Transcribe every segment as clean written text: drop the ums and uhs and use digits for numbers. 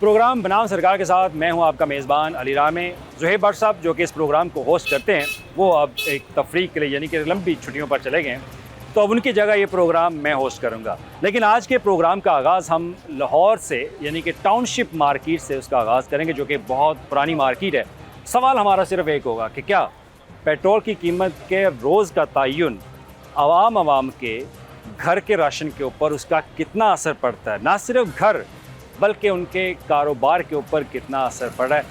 Programme बनाम सरकार के साथ मैं हूं आपका मेज़बान अली रामे। ज़ुहैब भट्ट साहब जो कि इस प्रोग्राम को होस्ट करते हैं वो अब एक तफरीह के लिए यानी कि लंबी छुट्टियों पर चले गए हैं, तो अब उनकी जगह ये प्रोग्राम मैं होस्ट करूंगा। लेकिन आज के प्रोग्राम का आगाज़ हम लाहौर से यानी कि टाउनशिप मार्केट से उसका आगाज़ करेंगे, जो कि बहुत पुरानी मार्केट है। सवाल हमारा सिर्फ एक होगा कि क्या पेट्रोल की कीमत के रोज़ का तयन आवाम के घर के राशन के ऊपर उसका कितना असर पड़ता है, ना सिर्फ घर बल्कि उनके कारोबार के ऊपर कितना असर पड़ रहा है,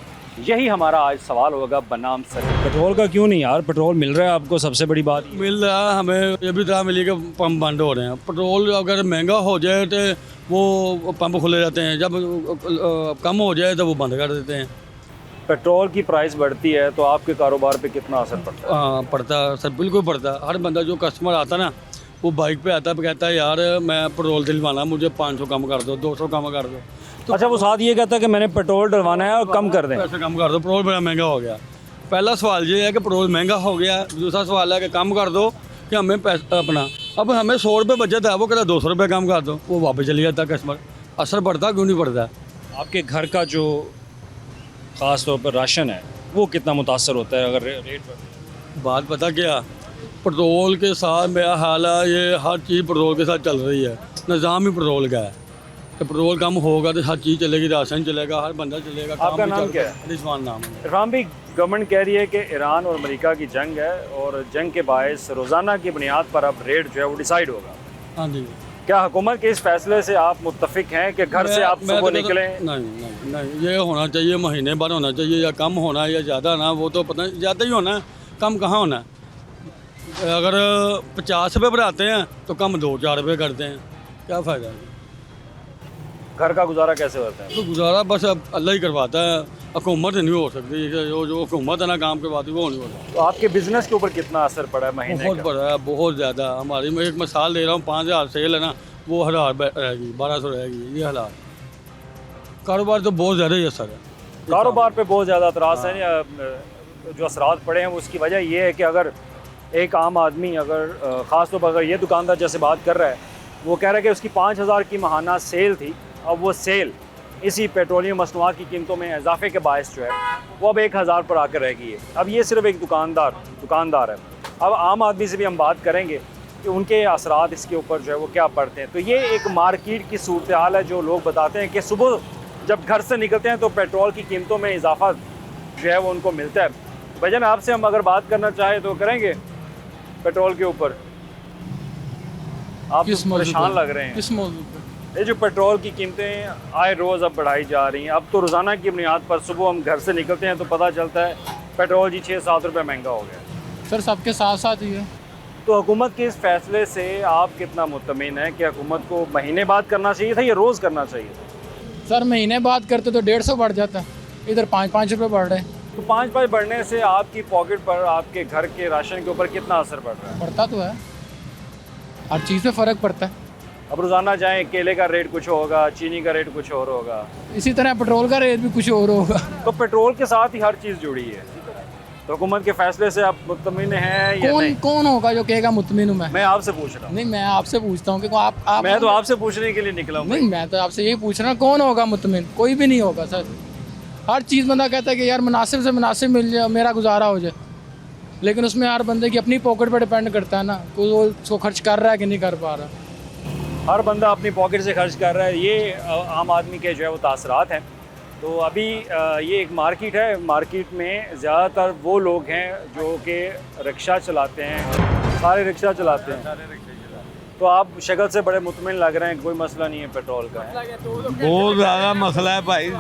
यही हमारा आज सवाल होगा बनाम सर। पेट्रोल का क्यों नहीं यार, पेट्रोल मिल रहा है आपको, सबसे बड़ी बात मिल रहा है हमें। ये भी तरह मिली कि पंप बंद हो रहे हैं। पेट्रोल अगर महंगा हो जाए तो वो पंप खुले रहते हैं, जब कम हो जाए तो वो बंद कर देते हैं। पेट्रोल की प्राइस बढ़ती है तो आपके कारोबार पे कितना असर पड़ता है? हाँ पड़ता है सर, बिल्कुल पड़ता है। हर बंदा जो कस्टमर आता ना वो बाइक पे आता है, कहता है यार मैं पेट्रोल दिलवाना, मुझे 500 कम कर दो, 200 कम कर दो। तो अच्छा, वो साथ ये कहता है कि मैंने पेट्रोल डलवाना है और कम कर दें, पैसे कम कर दो, पेट्रोल बड़ा महंगा हो गया। पहला सवाल ये है कि पेट्रोल महंगा हो गया, दूसरा सवाल है कि कम कर दो कि हमें पैसा अपना, अब हमें 100 रुपये बचत है, वो कहता है 200 रुपये कम कर दो, वो वापस चली जाता है कस्टमर। असर पड़ता क्यों नहीं पड़ता? आपके घर का जो ख़ास तौर पर राशन है वो कितना मुतासर होता है अगर रेट पर? बात पता क्या, पेट्रोल के साथ मेरा हाल है, ये हर चीज़ पेट्रोल के साथ चल रही है, निज़ाम ही पेट्रोल का है। तो पेट्रोल कम होगा तो हर चीज़ चलेगी, राशन चलेगा, हर बंदा चलेगा। आपका नाम क्या है? रिजवान नाम है। इरफान भाई, गवर्नमेंट कह रही है कि ईरान और अमेरिका की जंग है और जंग के बायस रोज़ाना की बुनियाद पर अब रेट जो है वो डिसाइड होगा। हाँ जी। क्या हुकूमत के इस फैसले से आप मुत्तफिक हैं कि घर से आप सुबह निकलें? नहीं, ये होना चाहिए, महीने भर होना चाहिए, या कम होना है या ज़्यादा ना, वो तो पता नहीं, ज़्यादा ही होना है, कम कहाँ होना है। अगर 50 रुपये बढ़ाते हैं तो कम 2-4 रुपये करते हैं, क्या फ़ायदा है? घर का गुजारा कैसे होता है? तो गुजारा बस अब अल्लाह ही करवाता है, हुकूमत नहीं हो सकती। जो हुकूमत है ना काम के बाद वो नहीं होता। तो आपके बिजनेस के ऊपर कितना असर पड़ा है महीने बहुत का? बड़ा है, बहुत ज़्यादा। हमारी, मैं एक मिसाल दे रहा हूँ, 5000 सेल है ना, वो 1000 रहेगी, 1200 रहेगी, ये हालात। कारोबार तो बहुत ज़्यादा ही असर है, कारोबार पे बहुत ज़्यादा अतराज़ है या जो असरात पड़े हैं उसकी वजह ये है कि अगर एक आम आदमी अगर ख़ास तौर पर अगर ये दुकानदार जैसे बात कर रहा है, वो कह रहा है कि उसकी 5000 की माहाना सेल थी, अब वो सेल इसी पेट्रोलियम मसनूआत की कीमतों में इजाफे के बायस जो है वो अब 1000 पर आकर रह गई है। अब ये सिर्फ एक दुकानदार है। अब आम आदमी से भी हम बात करेंगे कि उनके असरात इसके ऊपर जो है वो क्या पड़ते हैं। तो ये एक मार्केट की सूरत हाल है जो लोग बताते हैं कि सुबह जब घर से निकलते हैं तो पेट्रोल की कीमतों में इजाफा जो है वो उनको मिलता है। वजह आपसे हम अगर बात करना चाहें तो करेंगे पेट्रोल के ऊपर। आप किस परेशान लग रहे हैं? किस मौजूद पर? ये जो पेट्रोल की कीमतें आए रोज़ अब बढ़ाई जा रही हैं, अब तो रोज़ाना की बुनियाद पर सुबह हम घर से निकलते हैं तो पता चलता है पेट्रोल जी 6-7 रुपये महंगा हो गया। सर सबके साथ साथ ही है। तो हुकूमत के इस फैसले से आप कितना मुतमिन है कि हुकूमत को महीने बाद करना चाहिए था या रोज़ करना चाहिए था? सर महीने बाद करते तो 150 बढ़ जाता, इधर 5-5 रुपये बढ़ रहे हैं। तो 5 बढ़ने से आपकी पॉकेट पर, आपके घर के राशन के ऊपर कितना असर पड़ रहा है? पड़ता तो है, हर चीज़ पे फ़र्क पड़ता है। अब रोज़ाना जाएँ, केले का रेट कुछ होगा, चीनी का रेट कुछ और होगा, इसी तरह पेट्रोल का रेट भी कुछ और होगा। तो पेट्रोल के साथ ही हर चीज़ जुड़ी है। तो हुकूमत के फैसले से आप मुतमिन हैं या नहीं? कौन होगा जो कहेगा मुतमिन हूँ मैं आपसे पूछ रहा हूँ। नहीं, मैं आपसे पूछता हूँ कि आप मैं तो आपसे पूछने के लिए निकला हूँ। नहीं, मैं तो आपसे यही पूछ रहा हूँ, कौन होगा मुतमिन? कोई भी नहीं होगा सर। हर चीज़ बंदा कहता है कि यार मुनासिब से मुनासिब मिल जाए, मेरा गुजारा हो जाए, लेकिन उसमें हर बंदे की अपनी पॉकेट पर डिपेंड करता है ना, कोई वो उसको खर्च कर रहा है कि नहीं कर पा रहा। हर बंदा अपनी पॉकेट से खर्च कर रहा है, ये आम आदमी के जो है वो तासरात हैं। तो अभी ये एक मार्केट है, मार्केट में ज़्यादातर वो लोग हैं जो कि रिक्शा चलाते हैं, सारे रिक्शा चलाते हैं। तो आप शक्ल से बड़े मुतमिन लग रहे हैं, कोई मसला नहीं है पेट्रोल का? बहुत ज़्यादा मसला है भाई,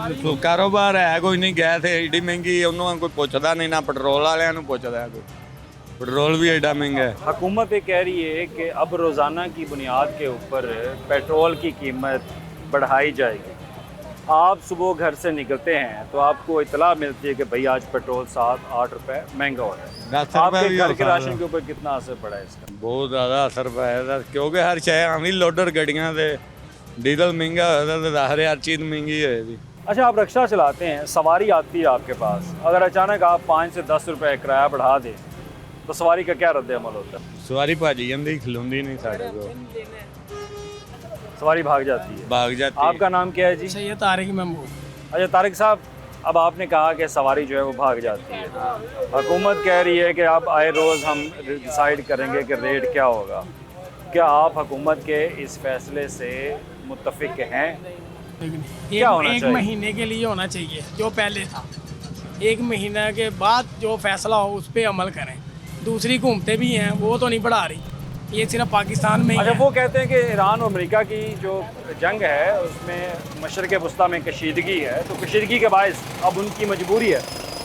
कारोबार है कोई नहीं, गैस एडी महंगी उन्होंने कोई पुछदा नहीं, ना पेट्रोल वाले पुछदा है कोई, पेट्रोल भी एडा महंगा है। हुकूमत ये कह रही है कि अब रोज़ाना की बुनियाद के ऊपर पेट्रोल की कीमत बढ़ाई जाएगी। आप सुबह घर से निकलते हैं तो आपको इतला मिलती है कि भाई आज पेट्रोल 7-8 रुपये महंगा हो रहा है। 10 रुपये आपके भी घर हो के सकता है। राशन के ऊपर कितना असर पड़ा है इसका? बहुत ज़्यादा असर पाया, क्योंकि हर शय आवी लोडर गड्डियां से डीजल महंगा होता, हर चीज़ महंगी होती। अच्छा, आप रिक्शा चलाते हैं, सवारी आती है आपके पास, अगर अचानक आप 5 से 10 रुपये किराया बढ़ा दें तो सवारी का क्या रद्द अमल होता है? सवारी भाजी जंदी खिलौंदी नहीं साढ़े को, सवारी भाग जाती है, भाग जाती है। आपका नाम क्या है जी? सैयद तारिक महमूद। अच्छा तारिक साहब, अब आपने कहा कि सवारी जो है वो भाग जाती है, हुकूमत कह रही है कि आप आए रोज़ हम डिसाइड करेंगे कि रेट क्या होगा। क्या आप हुकूमत के इस फैसले से मुत्तफिक हैं? क्या होना एक चाहिए? महीने के लिए होना चाहिए जो पहले था। एक महीने के बाद जो फैसला हो उस पर अमल करें। दूसरी हुकूमतें भी हैं, वो तो नहीं बढ़ा रही, ये सिर्फ पाकिस्तान में ही अच्छा, है। वो कहते हैं कि ईरान और अमेरिका की जो जंग है उसमें मशरक़ वस्ता में कशीदगी है, तो कशीदगी के बायस अब उनकी मजबूरी है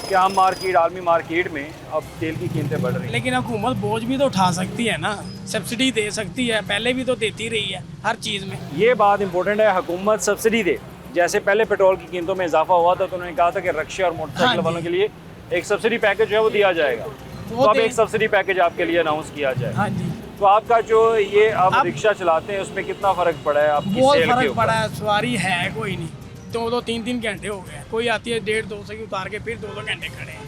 कि आम मार्केट, आलमी मार्केट में अब तेल की कीमतें बढ़ रही हैं। लेकिन हुकूमत बोझ भी तो उठा सकती है ना, सब्सिडी दे सकती है, पहले भी तो देती रही है हर चीज़ में। ये बात इंपॉर्टेंट है, हुकूमत सब्सिडी दे। जैसे पहले पेट्रोल की कीमतों में इजाफा हुआ था तो उन्होंने कहा था कि रिक्शे और मोटरसाइकिल हाँ जी। वालों के लिए एक सब्सिडी पैकेज जो है वो दिया जाएगा, तो अब एक सब्सिडी पैकेज आपके लिए अनाउंस किया जाए। हाँ जी, तो आपका जो ये अब अब रिक्शा चलाते हैं उसमें कितना फ़र्क पड़ा है आपकी बहुत सेल के फर्क ऊपर? पड़ा है। सवारी है कोई नहीं, 2-3 घंटे हो गए, कोई आती है 1.5-200 की उतार के फिर 2 घंटे खड़े हैं।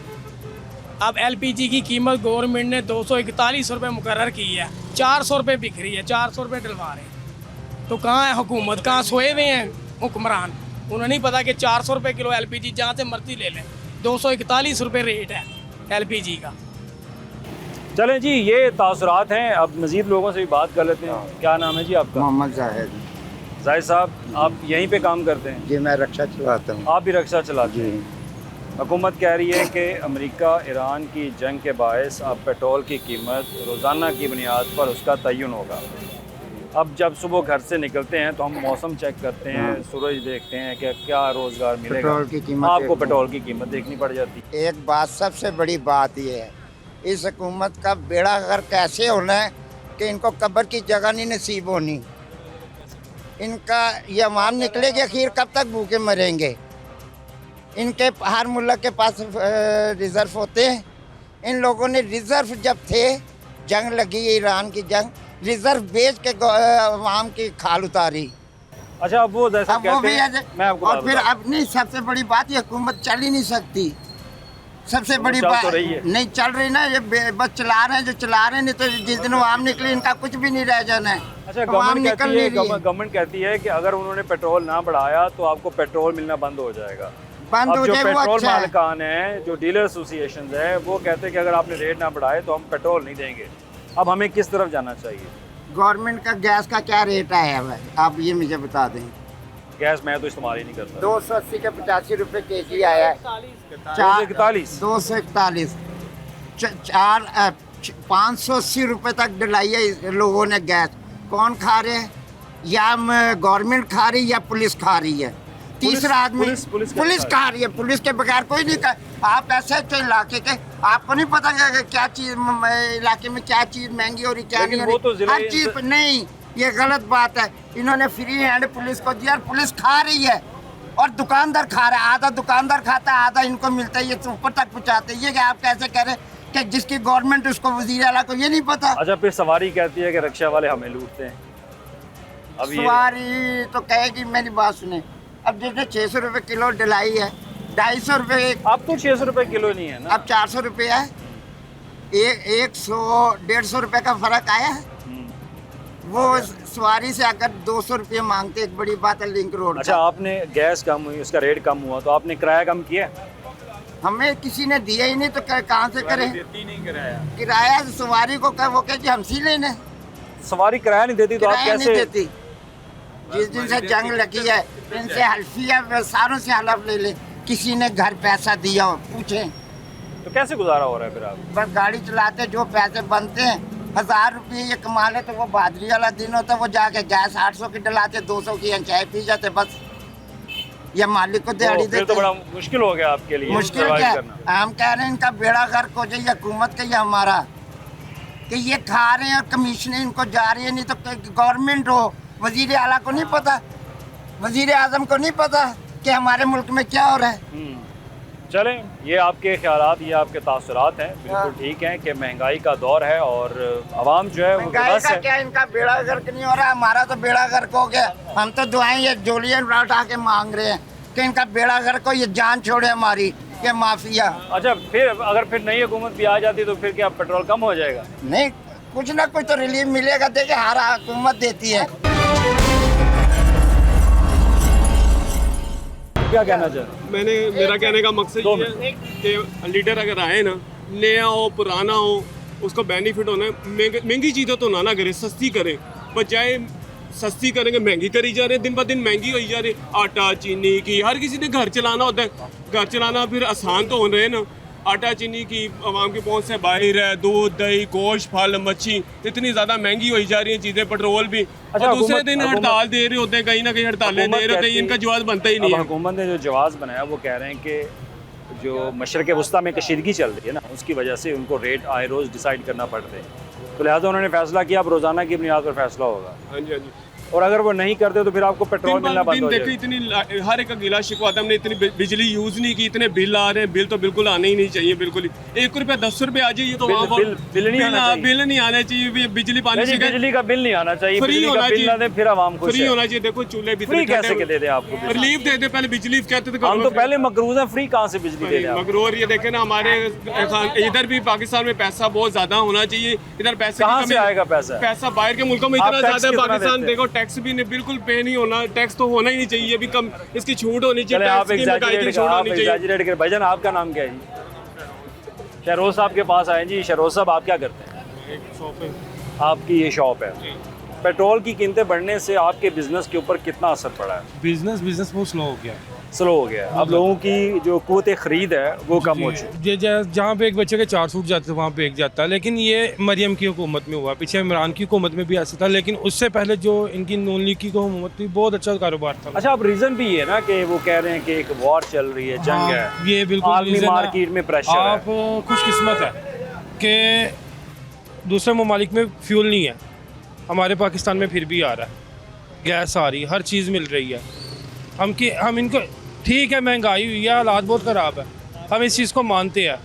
अब LPG की कीमत गवर्नमेंट ने 241 रुपये मुकर्रर की है, 400 रुपये बिक रही है, 400 रुपये डलवा रहे हैं। तो कहाँ है हुकूमत, कहाँ सोए हुए हैं हुक्मरान? उन्हें नहीं पता कि 400 रुपये किलो LPG जहाँ से मर्जी ले लें, 241 रुपये रेट है LPG का। चलें जी, ये तासुरात हैं। अब मज़ीद लोगों से भी बात कर लेते हैं। क्या नाम है जी आपका? मोहम्मद जाहिद। जाहिद साहब, आप यहीं पे काम करते हैं? जी मैं रक्षा चलाता हूँ। आप भी रिक्शा चलाते जी हैं? हुकूमत कह रही है कि अमेरिका ईरान की जंग के बायस अब पेट्रोल की कीमत रोज़ाना की बुनियाद पर उसका तयन होगा। अब जब सुबह घर से निकलते हैं तो हम मौसम चेक करते हैं, सूरज देखते हैं कि क्या रोज़गार मिलेगा, पेट्रोल की कीमत आपको देखते पेट्रोल की कीमत देखनी पड़ जाती है। एक बात सबसे बड़ी बात ये है, इस हुकूमत का बेड़ा गर्क कैसे होना है कि इनको कब्र की जगह नहीं नसीब होनी। इनका ये अवाम निकलेगी आखिर कब तक भूखे मरेंगे। इनके हर मुल्क के पास रिज़र्व होते हैं। इन लोगों ने रिज़र्व जब थे, जंग लगी ईरान की जंग, रिज़र्व बेच के अवाम की खाल उतारी। अच्छा, अब वो जैसा अब वो कहते भी हैं, है मैं आपको और बात फिर बताता अपनी सबसे बड़ी बात ये हुकूमत चल ही नहीं सकती। सबसे वो बड़ी चल बात तो रही है। नहीं चल रही ना, ये बस चला रहे हैं जो चला रहे हैं, नहीं तो जिस दिन आवाम निकली इनका कुछ भी नहीं रह जाना है। अच्छा, आवाम गवर्नमेंट निकल कहती है, नहीं रही है। गवर्नमेंट कहती है कि अगर उन्होंने पेट्रोल ना बढ़ाया तो आपको पेट्रोल मिलना बंद हो जाएगा। बंद अब हो जो जाए वो पेट्रोल अच्छा है। मालिकान हैं, जो डीलर एसोसिएशन है, वो कहते हैं कि अगर आपने रेट ना बढ़ाए तो हम पेट्रोल नहीं देंगे। अब हमें किस तरफ जाना चाहिए? गवर्नमेंट का गैस का क्या रेट आया हुआ है आप ये मुझे बता दें। गैस मैं तो इस्तेमाल ही नहीं करता। 280 के 85 रुपये KG आया है। 241 241 580 रुपये तक डलाई है लोगों ने गैस। कौन खा रहे हैं? या गवर्नमेंट खा रही है या पुलिस खा रही है। तीसरा आदमी पुलिस खा रही है। पुलिस के बगैर कोई नहीं खा। आप ऐसे तो इलाके के, आपको नहीं पता क्या चीज़ इलाके में क्या चीज़ महंगी हो रही क्या नहीं हो वो तो रही। जिले हर चीज़ नहीं, ये गलत बात है। इन्होंने फ्री हैंड पुलिस को दिया, पुलिस खा रही है और दुकानदार खा रहा है। आधा दुकानदार खाता है, आधा इनको मिलता है, ये ऊपर तक पहुँचाते हैं। ये क्या आप कैसे कह रहे हैं कि जिसकी गवर्नमेंट उसको वज़ीर आला को ये नहीं पता। अच्छा, फिर सवारी कहती है कि रिक्शा वाले हमें लूटते हैं। अब ये सवारी तो कहेगी, मेरी बात सुने, अब जिसने 600 रुपये किलो डलाई है, 250 रुपये, अब तो 600 रुपये किलो नहीं है ना। अब 400 रुपये है। 100-150 रुपये का फ़र्क आया है। वो सवारी से अगर 200 रुपये मांगते, एक बड़ी बात है लिंक रोड अच्छा, का। आपने गैस कम हुई, उसका रेट कम हुआ तो आपने किराया कम किया? हमें किसी ने दिया ही नहीं तो कहाँ से करें? नहीं कराया। किराया सवारी को वो कहे जी हमसे लेने, सवारी किराया नहीं देती तो आप किराया नहीं कैसे? देती। जिस दिन से जंग लगी है इनसे हल्फिया सारों से हलफ ले ले, किसी ने घर पैसा दिया हो पूछें। तो कैसे गुजारा हो रहा है फिर आप? बस गाड़ी चलाते, जो पैसे बनते हैं 1000 रुपये ये कमा ले, तो वो बहादुरी वाला दिन होता है, वो जाके गैस 800 की डलाते, 200 की चाय पी जाते बस। ये मालिक को दिहाड़ी तो फिर देते। तो बड़ा मुश्किल हो गया आपके लिए मुश्किल survive क्या, करना। हम कह रहे हैं इनका बेड़ा गर्क हो जाए हुकूमत का या हमारा, कि ये खा रहे हैं और कमीशन इनको जा रही है। नहीं तो गवर्नमेंट हो, वजीर आला को नहीं पता, वजीर आजम को नहीं पता कि हमारे मुल्क में क्या हो रहा है। चलें, ये आपके ख्यालात, ये आपके तासुरात हैं, बिल्कुल ठीक हैं कि महंगाई का दौर है और आवाम जो है वो महंगाई बेबस का है। क्या, इनका बेड़ा गर्क नहीं हो रहा, हमारा तो बेड़ा गर्क हो गया। हम तो दुआएं ये जोलियां उठा के मांग रहे हैं कि इनका बेड़ा गर्क हो, ये जान छोड़े हमारी, ये माफिया। अच्छा, फिर अगर फिर नई हुकूमत भी आ जाती तो फिर क्या पेट्रोल कम हो जाएगा? नहीं, कुछ ना कुछ तो रिलीफ मिलेगा। देखिए हर हुकूमत देती है। क्या कहना चाहें? मेरा कहने का मकसद ये है कि लीडर अगर आए ना, नया हो पुराना हो, उसको बेनिफिट होना है। महंगी चीज़ें तो ना करें, सस्ती करें, बजाय सस्ती करेंगे महंगी करी जा रहे हैं, दिन ब दिन महंगी होई जा रही है। आटा चीनी की हर किसी ने घर चलाना होता है, घर चलाना फिर आसान तो हो रहे हैं ना। आटा चीनी की आवाम की पहुंच से बाहर है, दूध दही गोश्त फल मच्छी इतनी ज़्यादा महंगी होई जा रही है चीज़ें, पेट्रोल भी। अच्छा, और दूसरे हुकूमत- दिन हड़ताल दे रहे होते हैं, कहीं ना कहीं हड़तालें दे रहे होते हैं, इनका जवाब बनता ही नहीं अब है। हुकूमत ने जो जवाब बनाया वो कह रहे हैं कि जो मशरक़ वस्ती में कशीदगी चल रही है ना, उसकी वजह से उनको रेट आए रोज़ डिसाइड करना पड़ रहे हैं। तो लिहाजा उन्होंने फैसला किया अब रोज़ाना की बुनियाद पर फैसला होगा, हाँ जी, हाँ जी। और अगर वो नहीं करते तो फिर आपको पेट्रोल मिलना बंद हो देखो जाएगा। इतनी हर एक का गिला शिकवा था, हमने इतनी बिजली यूज़ नहीं की, इतने बिल आ रहे हैं। बिल तो बिल्कुल आने ही नहीं चाहिए, बिल्कुल ही। 1 रुपया 10 रुपये आ जाइए तो वहाँ बिल नहीं आना चाहिए। बिल नहीं आना चाहिए, बिजली पानी से बिजली का बिल नहीं आना चाहिए, फ्री बिजली का होना बिल ना दें फिर आवाम खुश फ्री है। होना चाहिए। देखो चूल्हे भी फ्री कैसे के दे दें आपको? रिलीफ दे दे, पहले बिजली कहते थे हम तो पहले मकरूज हैं, फ्री कहाँ से बिजली दे दें आप? मगरूर ये देखे ना, हमारे इधर भी पाकिस्तान में पैसा बहुत ज्यादा होना चाहिए। इधर पैसे की कहाँ कमी- से आएगा पैसा? पैसा बाहर के मुल्कों में आप इतना टैक्स ज्यादा है। कितना पाकिस्तान देते हैं? देखो टैक्स भी नहीं, बिल्कुल पे नहीं होना, टैक्स तो होना ही नहीं चाहिए। अभी कम इसकी छूट होनी चले चाहिए, आप टैक्स की महंगाई की छूट होनी चाहिए। एग्जैजरेट कर। भाईजान आपका नाम क्या है जी? शहरोज साहब के पास आए जी। शहरोज साहब आप क्या करते हैं? आपकी ये शॉप है। पेट्रोल की कीमतें बढ़ने से आपके बिजनेस के ऊपर कितना असर पड़ा है? बिजनेस बहुत स्लो हो गया। स्लो हो गया है। अब लोगों की जो क़ुव्वत खरीद है वो कम हो चुकी है। जहाँ पे एक बच्चे के 4 सूट जाते थे वहाँ पे एक जाता है, लेकिन ये मरियम की हुकूमत में हुआ। पीछे इमरान की हुकूमत में भी ऐसा था, लेकिन उससे पहले जो इनकी नून लीग की हुकूमत थी बहुत अच्छा कारोबार था। अच्छा, अब रीज़न भी ये है ना कि वो कह रहे हैं कि एक वॉर चल रही है, जंग है, ये बिल्कुल आलमी reason है। मार्केट में प्रेशर है। आप खुशकिस्मत है कि दूसरे ममालिक में फ्यूल नहीं है, हमारे पाकिस्तान में फिर भी आ रहा है, गैस आ रही है, हर चीज़ मिल रही है। हम इनको ठीक है, महंगाई हुई है, हालात बहुत ख़राब है, हम इस चीज़ को मानते हैं।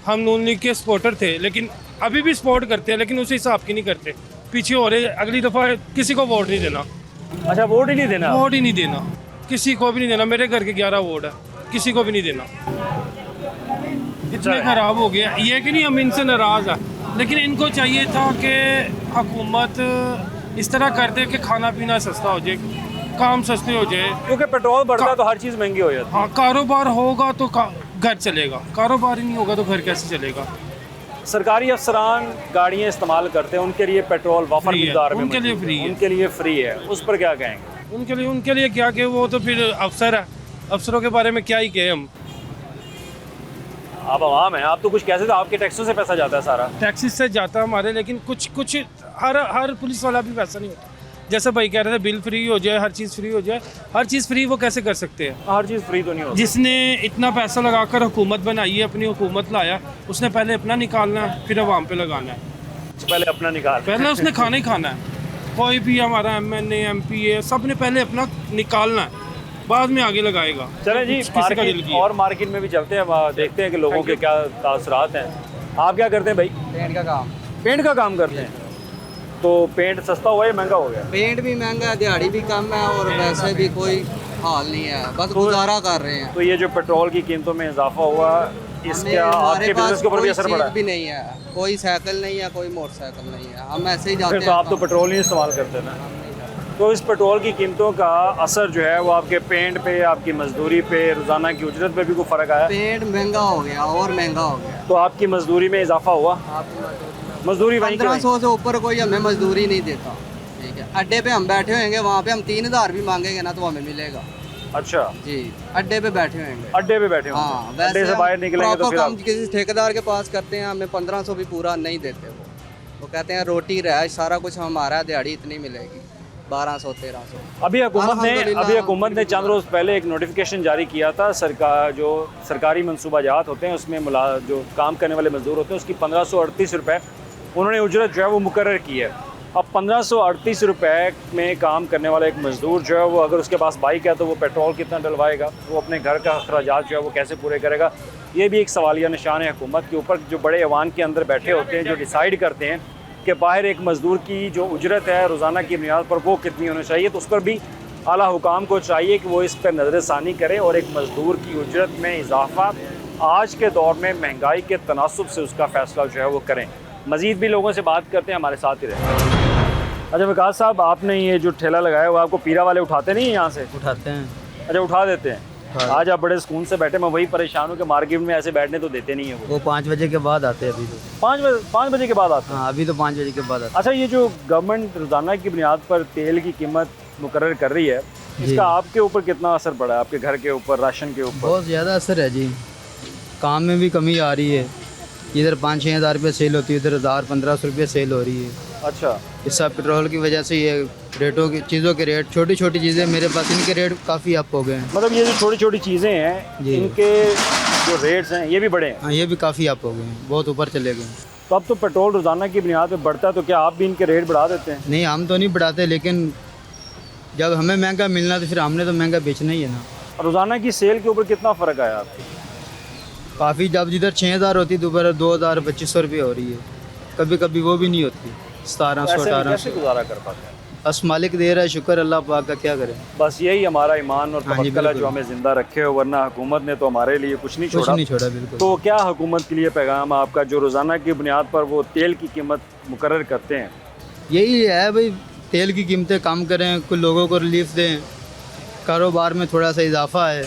हम नून लीग के सपोर्टर थे, लेकिन अभी भी सपोर्ट करते हैं, लेकिन उस हिसाब की नहीं करते, पीछे हो रहे। अगली दफ़ा किसी को वोट नहीं देना। अच्छा, वोट ही नहीं देना? वोट ही नहीं देना, किसी को भी नहीं देना। मेरे घर के 11 वोट है, किसी को भी नहीं देना। इतने ख़राब हो गया ये कि नहीं हम इनसे नाराज़ हैं, लेकिन इनको चाहिए था कि हुकूमत इस तरह कर दे कि खाना पीना सस्ता हो जाए, काम सस्ते हो जाए। क्योंकि पेट्रोल बढ़ता है तो हर चीज़ महंगी हो जाती है। हाँ, कारोबार होगा तो घर चलेगा, कारोबार ही नहीं होगा तो घर कैसे चलेगा? सरकारी अफसरान गाड़ियाँ इस्तेमाल करते हैं, उनके लिए पेट्रोल वाफर फ्री है, मिक़दार में उनके लिए मौजूद फ्री है। है। उनके लिए फ्री है, उस पर क्या कहेंगे? उनके लिए क्या कि वो तो फिर अफसर है, अफसरों के बारे में क्या ही कहें हम। आप आवाम हैं, आप तो कुछ कैसे, तो आपके टैक्सों से पैसा जाता है सारा। टैक्सीज से जाता है हमारे, लेकिन कुछ हर पुलिस वाला भी पैसा नहीं होता। जैसे भाई कह रहे थे बिल फ्री हो जाए, हर चीज़ फ्री हो जाए, हर चीज़ फ्री वो कैसे कर सकते हैं? हर चीज़ फ्री तो नहीं होती। जिसने इतना पैसा लगाकर हुकूमत बनाई है, अपनी हुकूमत लाया, उसने पहले अपना निकालना है, फिर आवाम पे लगाना है। पहले अपना निकाल, पहले उसने खाना ही खाना है। कोई भी हमारा MNA MP है, सब ने पहले अपना निकालना है, बाद में आगे लगाएगा। चलें जी, किसी का दिल मार्केट किया। और मार्केट में भी चलते हैं, वहाँ देखते हैं कि लोगों के क्या तासरात हैं। आप क्या करते हैं भाई? पेंट का काम। पेंट का काम करते हैं। तो पेंट सस्ता हुआ या महंगा हो गया? पेंट भी महंगा है, दिहाड़ी भी कम है, और वैसे भी कोई हाल नहीं है, बस गुजारा कर रहे हैं। तो ये जो पेट्रोल की कीमतों में इजाफा हुआ, इसका आपके बिजनेस के ऊपर भी असर पड़ा है? भी नहीं है, कोई साइकिल नहीं है, कोई मोटरसाइकिल नहीं है, हम ऐसे ही जाते फिर तो हैं। आप तो पेट्रोल ही इस्तेमाल करते हैं ना। तो इस पेट्रोल की कीमतों का असर जो है वो आपके पेंट पे, आपकी मजदूरी पे, रोज़ाना की उजरत पे भी कोई फ़र्क आया? पेंट महंगा हो गया और महंगा हो गया। तो आपकी मजदूरी में इजाफा हुआ? मजदूरी वहीं की वहीं? 1500 से ऊपर कोई हमें मजदूरी नहीं देता। ठीक है, अड्डे पे हम बैठे होंगे, वहाँ पे हम 3000 भी मांगेंगे ना तो हमें मिलेगा। अच्छा, जी, अड्डे पे बैठे होंगे। अड्डे पे बैठे हाँ, होंगे, वैसे अड्डे से बाहर निकलेंगे तो प्रॉपर फिर काम आप... किसी ठेकेदार के पास करते हैं, हमें 1500 भी पूरा नहीं देते। वो कहते हैं रोटी रहा सारा कुछ हमारा, दिहाड़ी इतनी मिलेगी, 1200-1300। अभी हुकूमत ने चंद रोज़ पहले एक नोटिफिकेशन जारी किया था। जो सरकारी मनसूबाजात होते हैं उसमें जो काम करने वाले मजदूर होते हैं उसकी 1538 रुपये उन्होंने उजरत जो है वो मुकर्रर की है। अब 1538 रुपये में काम करने वाला एक मज़दूर जो है वो, अगर उसके पास बाइक है तो वो पेट्रोल कितना डलवाएगा, वो अपने घर का अखराजात जो है वो कैसे पूरे करेगा? ये भी एक सवालिया निशान है हुकूमत के ऊपर। जो बड़े ऐवान के अंदर बैठे होते हैं, जो डिसाइड करते हैं कि बाहर एक मज़दूर की जो उजरत है रोज़ाना की बुनियाद पर वो कितनी होनी चाहिए, तो उस पर भी आला हुकाम को चाहिए कि वो इस पर नज़रसानी करें और एक मज़दूर की उजरत में इजाफ़ा आज के दौर में महंगाई के तनासुब से उसका फ़ैसला जो है वो करें। मज़ीद भी लोगों से बात करते हैं, हमारे साथ ही रहें। अच्छा विकास साहब, आपने ये जो ठेला लगाया हुआ, आपको पीरा वाले उठाते नहीं हैं यहाँ से? उठाते हैं। अच्छा, उठा देते हैं। आज आप बड़े सुकून से बैठे, मैं वही परेशान हूँ कि मार्केट में ऐसे बैठने तो देते नहीं है वो। 5 बजे के बाद आते हैं अभी तो। 5 बजे के बाद आते हैं? हाँ, अभी तो 5 बजे के बाद आते अच्छा, ये जो गवर्नमेंट रोज़ाना की बुनियाद पर तेल की कीमत मुकर्रर कर रही है, इसका आपके ऊपर कितना असर पड़ा है, आपके घर के ऊपर, राशन के ऊपर? बहुत ज़्यादा असर है जी। काम में भी कमी आ रही है, इधर 5-6 हज़ार रुपये सेल होती है, उधर 1000-1500 रुपये सेल हो रही है। अच्छा, इस सब पेट्रोल की वजह से ये रेटों की चीज़ों के रेट, छोटी छोटी चीज़ें मेरे पास, इनके रेट काफ़ी अप हो गए हैं। मतलब ये जो छोटी छोटी चीज़ें हैं, जी। इनके जो रेट्स हैं ये भी बढ़े हैं? हाँ, ये भी काफ़ी अप हो गए हैं, बहुत ऊपर चले गए हैं। तो अब तो पेट्रोल रोज़ाना की बुनियाद पर बढ़ता है, तो क्या आप भी इनके रेट बढ़ा देते हैं? नहीं, हम तो नहीं बढ़ाते, लेकिन जब हमें महंगा मिलना तो फिर हमने तो महंगा बेचना ही है ना। रोज़ाना की सेल के ऊपर कितना फ़र्क आया आपको? काफ़ी, जब जिधर 6000 होती दोबारा 2000-2500 रुपये हो रही है, कभी कभी वो भी नहीं होती, 1700-1800। कैसे गुजारा कर पाते हैं? बस मालिक दे रहा है, शुक्र अल्लाह पाक का, क्या करें। बस यही हमारा ईमान और हाँ जी, तवक्कुल है जो बिल्कुल। हमें ज़िंदा रखे हो, वरना हुकूमत ने तो हमारे लिए कुछ नहीं कुछ छोड़ा। नहीं छोड़ा, बिल्कुल। तो क्या हुकूमत के लिए पैगाम आपका, जो रोज़ाना की बुनियाद पर वो तेल की कीमत मुकर्रर करते हैं? यही है भाई, तेल की कीमतें कम करें, कुछ लोगों को रिलीफ दें, कारोबार में थोड़ा सा इजाफा है,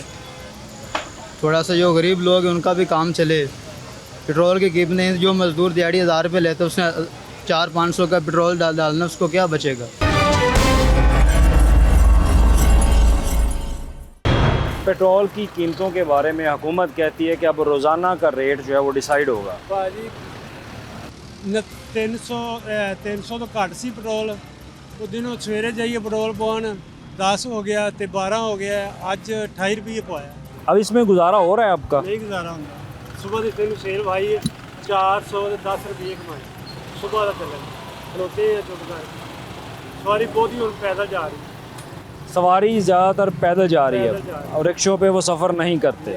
थोड़ा सा जो गरीब लोग हैं उनका भी काम चले। पेट्रोल की कीमतें, जो मज़दूर दिहाड़ी 1000 रुपये लेते हैं, उसने 400-500 का पेट्रोल डालना, उसको क्या बचेगा। पेट्रोल की कीमतों के बारे में हुकूमत कहती है कि अब रोज़ाना का रेट जो है वो डिसाइड होगा। भाजी 300 तो घट सी पेट्रोल, उस दिन सवेरे जाइए पेट्रोल पाउन 10 हो गया तो 12 हो गया, अज 28 रुपये पाया। अब इसमें गुजारा हो रहा है आपका? नहीं गुजारा होंगे। सुबह की तेन सेल भाई 410 रुपये कमाए, सुबह का चले खलोते हैं चुप कर। सवारी बहुत ही पैदल जा रही, सवारी ज़्यादातर पैदल जा रही पैदल जा है रही और रिक्शों पे वो सफ़र नहीं करते।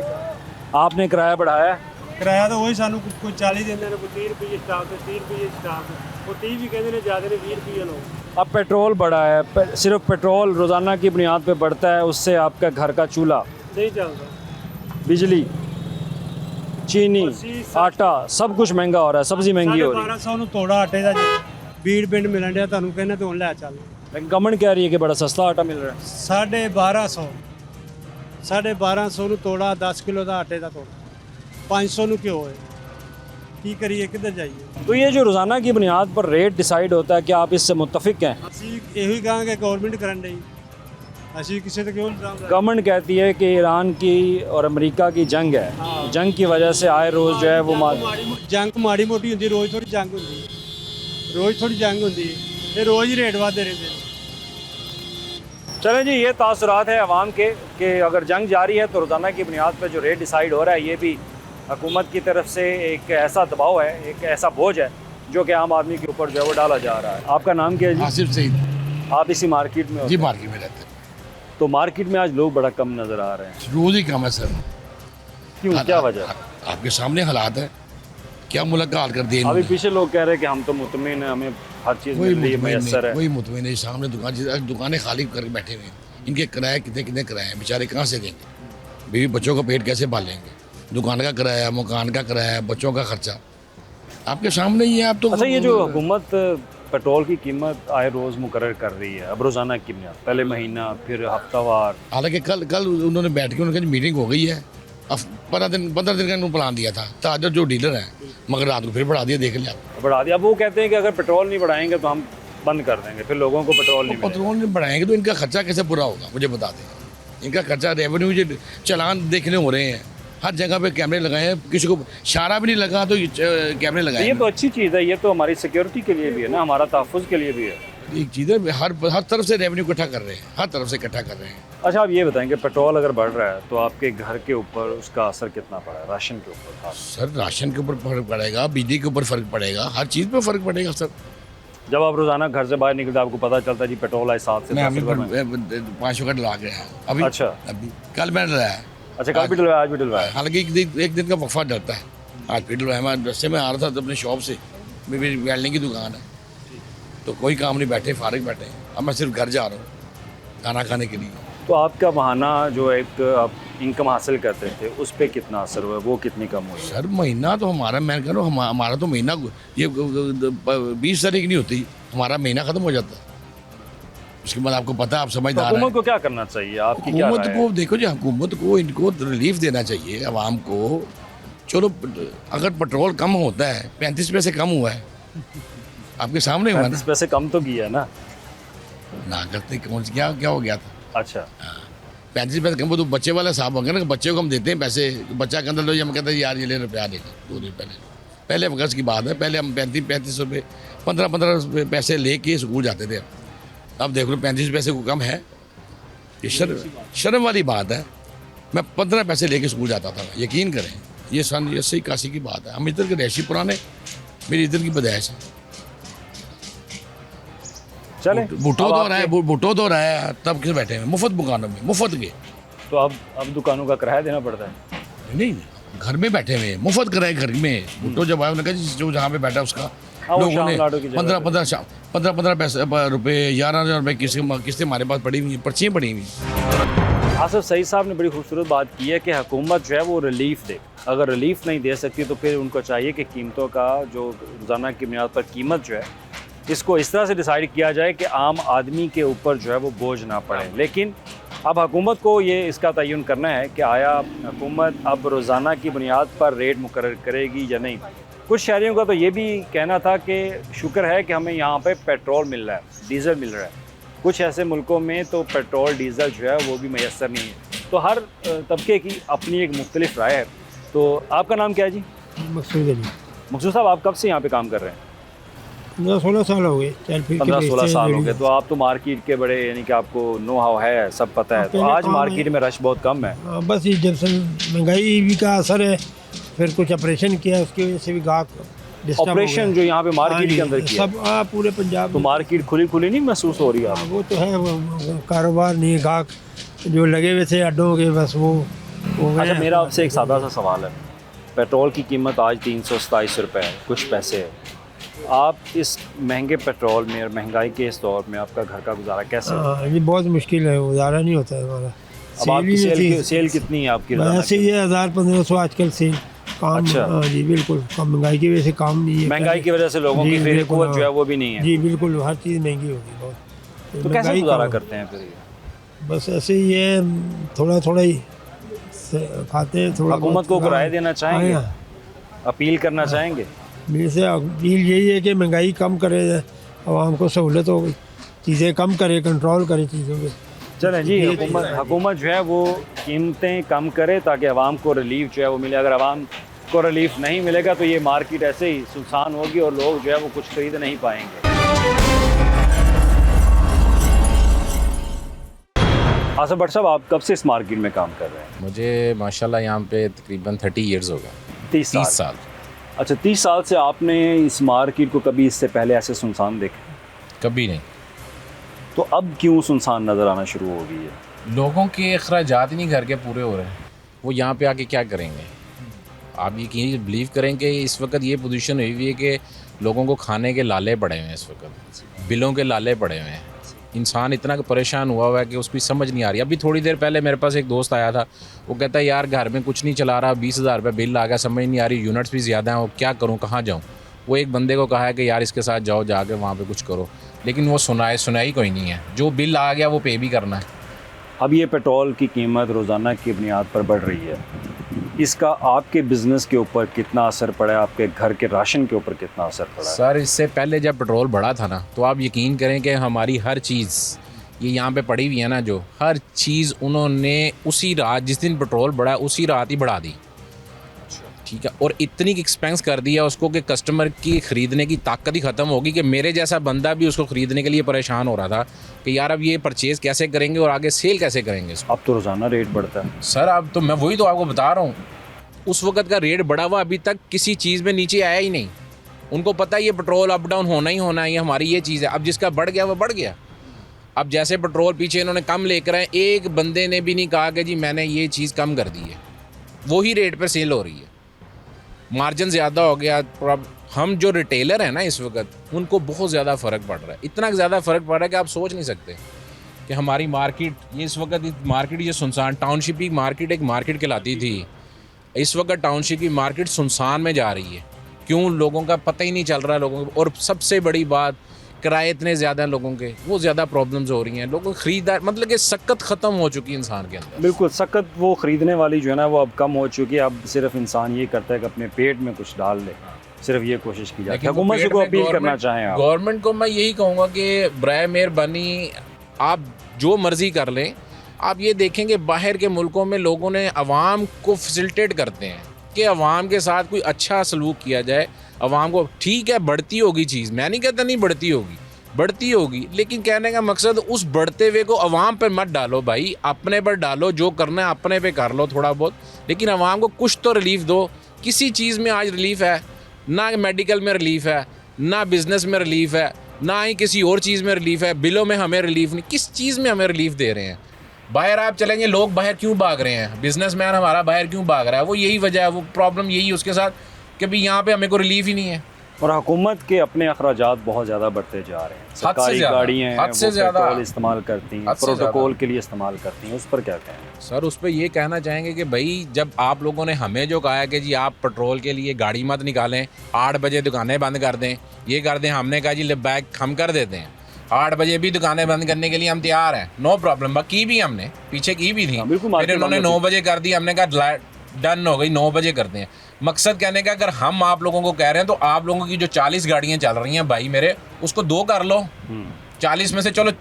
आपने किराया बढ़ाया? किराया तो वही सानू कोई 40 देंगे, कोई 30 रुपये स्टाफ है, 30 रुपये स्टाफ है, वो 30 भी कहते हैं ज़्यादा ने 20 रुपये लो। अब पेट्रोल बढ़ा है, सिर्फ पेट्रोल रोज़ाना की बुनियाद पे बढ़ता है, उससे आपका घर का चूल्हा, नहीं चलता, बिजली, चीनी, आटा, सब कुछ महंगा हो रहा है, सब्ज़ी महंगी हो रही है। 1200 ਨੂੰ ਤੋੜਾ ਆਟੇ ਦਾ ਬੀੜ ਪਿੰਡ ਮਿਲਣ ਡਿਆ, ਤੁਹਾਨੂੰ ਕਹਿੰਦੇ ਤੋਂ ਲੈ ਚੱਲ। लेकिन गवर्नमेंट कह रही है कि बड़ा सस्ता आटा मिल रहा है। 1250 ਨੂੰ ਤੋੜਾ 10 ਕਿਲੋ ਦਾ ਆਟੇ ਦਾ ਤੋੜਾ, 500 ਨੂੰ ਘਿਓ ਹੈ, ਕੀ ਕਰੀਏ, ਕਿੱਧਰ ਜਾਈਏ। तो ये जो रोज़ाना की बुनियाद पर रेट डिसाइड होता है, क्या आप इससे मुत्तफिक हैं? ਅਸੀਂ ਇਹੋ ਹੀ ਕਹਾਂਗੇ गवर्नमेंट ਕਰਨ ਡਈ, ਅਸੀਂ ਕਿਸੇ ਤੇ ਕਿਉਂ ਇਲਜ਼ਾਮ ਲਾਈਏ। गवर्नमेंट कहती है कि ईरान की और अमेरिका की जंग है, जंग की वजह से आए रोज़ जो है वो ਜੰਗ ਮਾੜੀ ਮੋਟੀ ਹੁੰਦੀ, ਰੋਜ਼ ਥੋੜੀ ਜੰਗ ਹੁੰਦੀ, ਰੋਜ਼ ਥੋੜੀ ਜੰਗ ਹੁੰਦੀ, ਇਹ ਰੋਜ਼ ਹੀ ਰੇਟ ਵਧਦੇ ਰਹਿੰਦੇ ਨੇ। चलें जी, ये तासुरात है अवाम के कि अगर जंग जारी है तो रोज़ाना की बुनियाद पर जो रेट डिसाइड हो रहा है, ये भी हुकूमत की तरफ से एक ऐसा दबाव है, एक ऐसा बोझ है जो कि आम आदमी के ऊपर जो है वो डाला जा रहा है। आपका नाम क्या है जी? आसिफ सईद। आप इसी मार्केट में जी, होते हैं? मार्केट में रहते हैं। तो मार्केट में आज लोग बड़ा कम नज़र आ रहे हैं, रोज़ ही कम है सर। क्यों, क्या वजह? आपके सामने हालात है, क्या मुल्क का हाल कर दिए अभी इन्होंने। पीछे लोग कह रहे हैं कि हम तो मुतमिन हैं, हमें हर चीज़ वही मिल रही है, मुतमिन मैसर है। वही मुतमिन है, सामने दुकानें खाली करके बैठे हुए हैं। इनके किराए कितने कितने किराए हैं, बेचारे कहाँ से देंगे, बीवी बच्चों का पेट कैसे पालेंगे, दुकान का किराया, मकान का किराया, बच्चों का खर्चा आपके सामने ही है। आप तो अच्छा, ये जो हुकूमत पेट्रोल की कीमत आए रोज़ मुकर्रर कर रही है, अब रोज़ाना की बुनियाद, पहले महीना, फिर हफ्तावार। हालांकि कल उन्होंने बैठ के उनकी मीटिंग हो गई है, अब 15 दिन का उन्होंने प्लान दिया था, ताजर जो डीलर है, मगर रात को फिर बढ़ा दिया, देख लिया बढ़ा दिया। अब वो कहते हैं कि अगर पेट्रोल नहीं बढ़ाएंगे तो हम बंद कर देंगे, फिर लोगों को पेट्रोल नहीं मिलेगा। पेट्रोल नहीं बढ़ाएंगे तो इनका खर्चा कैसे पूरा होगा, मुझे बता दें। इनका खर्चा, रेवेन्यू, जो चलान देखने हो रहे हैं, हर जगह पे कैमरे लगाए हैं, किसी को इशारा भी नहीं लगा तो कैमरे लगाए। ये तो अच्छी चीज़ है, ये तो हमारी सिक्योरिटी के लिए भी है ना, हमारा तहफ़्फ़ुज़ के लिए भी है। एक चीज़ है, हर तरफ से रेवेन्यू इकट्ठा कर रहे हैं, हर तरफ से इकट्ठा कर रहे हैं। अच्छा, आप ये बताएंगे पेट्रोल अगर बढ़ रहा है तो आपके घर के ऊपर उसका असर कितना पड़ा है, राशन के ऊपर खास? सर, राशन के ऊपर फ़र्क पड़ेगा, बिजली के ऊपर फ़र्क पड़ेगा, हर चीज़ पे फ़र्क पड़ेगा सर। जब आप रोज़ाना घर से बाहर निकलते आपको पता चलता है जी पेट्रोल आए 7 से मैं 10 अभी रुपये में। 500 का डला गया अभी। अच्छा, अभी कल मैंने डलाया। अच्छा, कल भी डलवाया, आज भी डलवाया? हालांकि एक दिन का वक्फा डरता है, आज फिर डलवाया। मैं रस्ते में आ रहा था तो अपने शॉप से, मेरी वेल्डिंग की दुकान है, तो कोई काम नहीं, बैठे फारिग बैठे हैं। अब मैं सिर्फ घर जा रहा हूँ खाना खाने के लिए। तो आपका बहाना जो एक आप इनकम हासिल करते थे उस पर कितना असर हुआ, वो कितनी कम हुई? सर, महीना तो हमारा, मैं कह रहा हूँ हमारा तो महीना ये 20 तारीख नहीं होती, हमारा महीना ख़त्म हो जाता। उसके बाद आपको पता है, आप समझदार हैं। हुकूमत को क्या करना चाहिए, आपकी क्या हुकूमत राय को है? देखो जी, हुकूमत को इनको रिलीफ देना चाहिए आवाम को। चलो अगर पेट्रोल कम होता है, 35 पैसे कम हुआ है, आपके सामने हुआ ना। 35 पैसे कम तो किया ना। ना करते कौन से क्या क्या हो गया था। अच्छा 35 पैसे कम, वो तो बच्चे वाला साहब हो गया ना, बच्चे को हम देते हैं पैसे, बच्चा के अंदर लो, हम कहते हैं यार ये ले रुपया ले लो, 2 रुपये ले लो। पहले वक्त की बात है, पहले हम 35 रुपये 15 पैसे लेके स्कूल जाते थे। अब देख लो 35 पैसे को कम है, ये शर्म वाली बात है। मैं 15 पैसे लेके स्कूल जाता था, यकीन करें। ये सन 80-81 की बात है। हम इधर के रहशी पुराने, मेरी इधर की बदायश है। चले भुट्टो तो रहा है, तब किस बैठे हैं मुफ्त दुकानों में, मुफ्त के। तो अब दुकानों का किराया देना पड़ता है। नहीं, घर में बैठे हुए हैं, मुफ्त कराए घर में। भुट्टो जब आया, उन्होंने कहा जो जहाँ पे बैठा उसका लोगों ने 15 पैसे रुपये 11,000 रुपये किस्तें हमारे पास पड़ी हुई हैं, पर्चियाँ पड़ी हुई हैं। आसिफ सईद साहब ने बड़ी खूबसूरत बात की है कि हुकूमत जो है वो रिलीफ दे। अगर रिलीफ नहीं दे सकती तो फिर उनको चाहिए कि कीमतों का जो रोज़ाना की बुनियाद पर कीमत जो है, इसको इस तरह से डिसाइड किया जाए कि आम आदमी के ऊपर जो है वो बोझ ना पड़े। लेकिन अब हुकूमत को ये इसका तयन करना है कि आया हुकूमत अब रोज़ाना की बुनियाद पर रेट मुकर्रर करेगी या नहीं। कुछ शहरियों का तो ये भी कहना था कि शुक्र है कि हमें यहाँ पे पेट्रोल मिल रहा है, डीज़ल मिल रहा है। कुछ ऐसे मुल्कों में तो पेट्रोल डीज़ल जो है वो भी मैसर नहीं है। तो हर तबके की अपनी एक मुख्तलिफ राय है। तो आपका नाम क्या है जी? मकसूद अली। मकसूद साहब, आप कब से यहाँ पे काम कर रहे हैं? 15-16 साल हो गए। 15-16 साल हो गए। तो आप तो मार्केट के बड़े, यानी कि आपको नो हाउ है, सब पता है। तो आज मार्केट में रश बहुत कम है। बस ये जब से महंगाई भी का असर है, फिर कुछ ऑपरेशन किया, उसकी वजह से भी गाहक डिस्टर्ब हो ऑपरेशन गया। जो यहाँ पे मार्केट हाँ के अंदर जी, किया सब पूरे पंजाब तो में। मार्केट खुली नहीं महसूस हो रही है आपको? वो तो है, वो कारोबार नहीं, गाहक जो लगे हुए थे अड्डों के, बस वो हो गए। अच्छा, मेरा आपसे एक सादा सा सवाल है। पेट्रोल की कीमत आज 327 रुपये है, कुछ पैसे है। आप इस महंगे पेट्रोल में और महंगाई के इस दौर में आपका घर का गुजारा कैसे है? हाँ, ये बहुत मुश्किल है, गुजारा नहीं होता है हमारा। अब आपकी सेल कितनी है आपकी? वैसे ये 1000-1500 आजकल सेल काम। अच्छा। हाँ जी बिल्कुल, कम महंगाई की वजह से काम नहीं है। महंगाई की वजह से लोगों की खरीद कुव्वत जो है वो भी नहीं है। जी बिल्कुल, हर चीज़ महंगी होगी बहुत। तो कैसे महंगाई गुजारा का- करते हैं फिर ये? बस ऐसे ही है, थोड़ा ही खाते हैं। थोड़ा हुकूमत को राय देना चाहेंगे, हाँ, अपील करना चाहेंगे? मेरे से अपील यही है कि महंगाई कम करे, आवाम को सहूलत हो, चीज़ें कम करे, कंट्रोल करे चीज़ों पे। चलें जी, हुकूमत जो है वो कीमतें कम करे ताकि आवाम को रिलीफ जो है वो मिले। अगर आवाम को रिलीफ नहीं मिलेगा तो ये मार्केट ऐसे ही सुनसान होगी और लोग जो है वो कुछ खरीद नहीं पाएंगे। आसिफ भट्ट साहब, आप कब से इस मार्केट में काम कर रहे हैं? मुझे माशाल्लाह यहाँ पे तकरीबन 30 इयर्स हो गए। 30 साल। अच्छा, 30 साल से आपने इस मार्केट को कभी इससे पहले ऐसे सुनसान देखा? कभी नहीं। तो अब क्यों सुनसान नज़र आना शुरू हो गई है? लोगों के अखराजात ही नहीं घर के पूरे हो रहे हैं, वो यहाँ पे आके क्या करेंगे? आप ये बिलीव करेंगे इस वक्त ये पोजीशन हुई हुई है कि लोगों को खाने के लाले पड़े हुए हैं, इस वक्त बिलों के लाले पड़े हुए हैं। इंसान इतना परेशान हुआ है कि उसकी समझ नहीं आ रही। अभी थोड़ी देर पहले मेरे पास एक दोस्त आया था, वो कहता है यार घर में कुछ नहीं चला रहा, 20,000 रुपये बिल आ गया, समझ नहीं आ रही, यूनिट्स भी ज़्यादा हैं, और क्या करूँ, कहाँ जाऊँ? वो एक बंदे को कहा है कि यार इसके साथ जाओ, जाके वहाँ पे कुछ करो, लेकिन वो सुनाई कोई नहीं है। जो बिल आ गया वो पे भी करना है। अब ये पेट्रोल की कीमत रोज़ाना की बुनियाद पर बढ़ रही है, इसका आपके बिज़नेस के ऊपर कितना असर पड़ा है? आपके घर के राशन के ऊपर कितना असर पड़ा है? सर, इससे पहले जब पेट्रोल बढ़ा था ना, तो आप यकीन करें कि हमारी हर चीज़ ये यहाँ पे पड़ी हुई है ना, जो हर चीज़ उन्होंने उसी रात, जिस दिन पेट्रोल बढ़ा उसी रात ही बढ़ा दी। ठीक है, और इतनी एक्सपेंस कर दिया उसको कि कस्टमर की ख़रीदने की ताकत ही ख़त्म होगी, कि मेरे जैसा बंदा भी उसको ख़रीदने के लिए परेशान हो रहा था कि यार अब ये परचेज़ कैसे करेंगे और आगे सेल कैसे करेंगे। अब तो रोज़ाना रेट बढ़ता है सर। अब तो मैं वही तो आपको बता रहा हूँ, उस वक़्त का रेट बढ़ा हुआ अभी तक किसी चीज़ में नीचे आया ही नहीं। उनको पता है ये पेट्रोल अप डाउन होना ही होना है, ये हमारी ये चीज़ है। अब जिसका बढ़ गया वो बढ़ गया। अब जैसे पेट्रोल पीछे इन्होंने कम लेकर आए, एक बंदे ने भी नहीं कहा कि जी मैंने ये चीज़ कम कर दी है, वही रेट पर सेल हो रही है, मार्जिन ज़्यादा हो गया। और अब हम जो रिटेलर हैं ना इस वक्त, उनको बहुत ज़्यादा फ़र्क पड़ रहा है, इतना ज़्यादा फ़र्क पड़ रहा है कि आप सोच नहीं सकते कि हमारी मार्केट ये इस वक्त मार्केट ये सुनसान, टाउनशिप की मार्केट एक मार्केट कहलाती थी, इस वक्त टाउनशिप की मार्केट सुनसान में जा रही है। क्यों? लोगों का पता ही नहीं चल रहा है लोगों को। और सबसे बड़ी बात किराए इतने ज़्यादा हैं लोगों के, वो ज़्यादा प्रॉब्लम्स हो रही हैं लोगों खरीदार, मतलब कि सक्कत ख़त्म हो चुकी है इंसान के अंदर। बिल्कुल, सक्कत वो ख़रीदने वाली जो है ना वो अब कम हो चुकी है। अब सिर्फ इंसान ये करता है कि अपने पेट में कुछ डाल ले, सिर्फ ये कोशिश की जाती है। हुकूमत से कोई अपील करना चाहें आप? गवर्नमेंट को मैं यही कहूँगा कि बराए मेहरबानी आप जो मर्ज़ी कर लें, आप ये देखेंगे बाहर के मुल्कों में लोगों ने अवाम को फैसिलिटेट करते हैं कि अवाम के साथ कोई अच्छा सलूक किया जाए, अवाम को ठीक है बढ़ती होगी चीज़, मैं नहीं कहता नहीं बढ़ती होगी, बढ़ती होगी, लेकिन कहने का मकसद उस बढ़ते हुए को अवाम पे मत डालो भाई, अपने पर डालो, जो करना है अपने पे कर लो थोड़ा बहुत, लेकिन अवाम को कुछ तो रिलीफ दो। किसी चीज़ में आज रिलीफ है ना, मेडिकल में रिलीफ है ना, बिज़नेस में रिलीफ है ना, ही किसी और चीज़ में रिलीफ है, बिलों में हमें रिलीफ नहीं, किस चीज़ में हमें रिलीफ दे रहे हैं? बाहर आप चलेंगे, लोग बाहर क्यों भाग रहे हैं, बिजनेसमैन हमारा बाहर क्यों भाग रहा है, वो यही वजह है, वो प्रॉब्लम यही है उसके साथ कि भाई यहाँ पे हमें को रिलीफ ही नहीं है। और हुकूमत के अपने अखराजात बहुत ज़्यादा बढ़ते जा रहे हैं। सरकारी गाड़ियाँ हैं वो पेट्रोल इस्तेमाल करती हैं, प्रोटोकॉल के लिए इस्तेमाल करती हैं, उस पर क्या कहें? सर उस पर ये कहना चाहेंगे कि भाई जब आप लोगों ने हमें जो कहा है कि जी आप पेट्रोल के लिए गाड़ी मत निकालें, 8 बजे दुकानें बंद कर दें, ये कर दें, हमने कहा जी बैग हम कर देते हैं, 8 बजे भी दुकानें बंद करने के लिए हम तैयार हैं, नो प्रॉब्लम। की भी हमने पीछे की भी थी, फिर इन्होंने 9 बजे कर दी, हमने कहा डन हो गई, 9 बजे करते हैं। मकसद कहने का अगर हम आप लोगों को कह रहे हैं तो आप लोगों की जो 40 गाड़ियाँ चल रही हैं भाई मेरे, उसको 2 कर लो, 40 में से चलो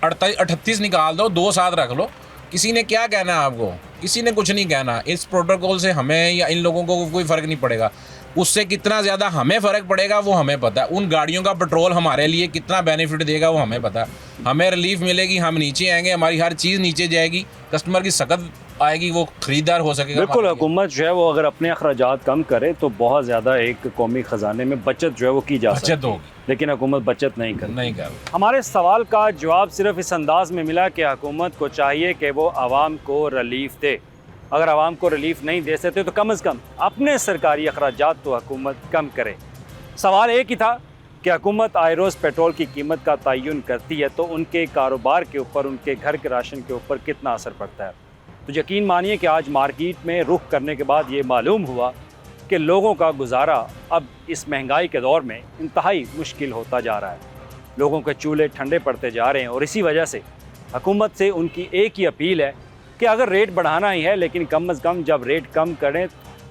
38 निकाल दो, 2 साथ रख लो। किसी ने क्या कहना है आपको? किसी ने कुछ नहीं कहना। इस प्रोटोकॉल से हमें या इन लोगों को कोई फ़र्क नहीं पड़ेगा, उससे कितना ज़्यादा हमें फ़र्क पड़ेगा वो हमें पता है। उन गाड़ियों का पेट्रोल हमारे लिए कितना बेनिफिट देगा वो हमें पता है। हमें रिलीफ मिलेगी, हम नीचे आएंगे, हमारी हर चीज़ नीचे जाएगी, कस्टमर की सकत आएगी, वो ख़रीदार हो सकेगा। बिल्कुल, हुकूमत जो है वो अगर अपने अखराजात कम करे तो बहुत ज़्यादा एक कौमी ख़जाने में बचत जो है वो की जा सकती है, लेकिन हुकूमत बचत नहीं कर। हमारे सवाल का जवाब सिर्फ इस अंदाज़ में मिला कि हुकूमत को चाहिए कि वो आवाम को रिलीफ दे। अगर आवाम को रिलीफ नहीं दे सकते तो कम से कम अपने सरकारी अखराजात तो हुकूमत कम करे। सवाल एक ही था कि हुकूमत आए रोज़ पेट्रोल की कीमत का तयन करती है तो उनके कारोबार के ऊपर, उनके घर के राशन के ऊपर कितना असर पड़ता है। तो यकीन मानिए कि आज मार्केट में रुख करने के बाद ये मालूम हुआ कि लोगों का गुजारा अब इस महंगाई के दौर में इंतहाई मुश्किल होता जा रहा है। लोगों के चूल्हे ठंडे पड़ते जा रहे हैं और इसी वजह से हुकूमत से उनकी एक ही अपील है कि अगर रेट बढ़ाना ही है, लेकिन कम से कम जब रेट कम करें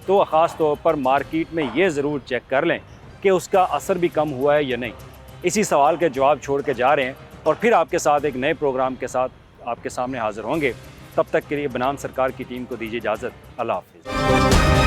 तो ख़ास तौर पर मार्केट में ये ज़रूर चेक कर लें कि उसका असर भी कम हुआ है या नहीं। इसी सवाल के जवाब छोड़ के जा रहे हैं और फिर आपके साथ एक नए प्रोग्राम के साथ आपके सामने हाज़िर होंगे। तब तक के लिए बनाम सरकार की टीम को दीजिए इजाज़त। अल्लाह हाफ़िज़।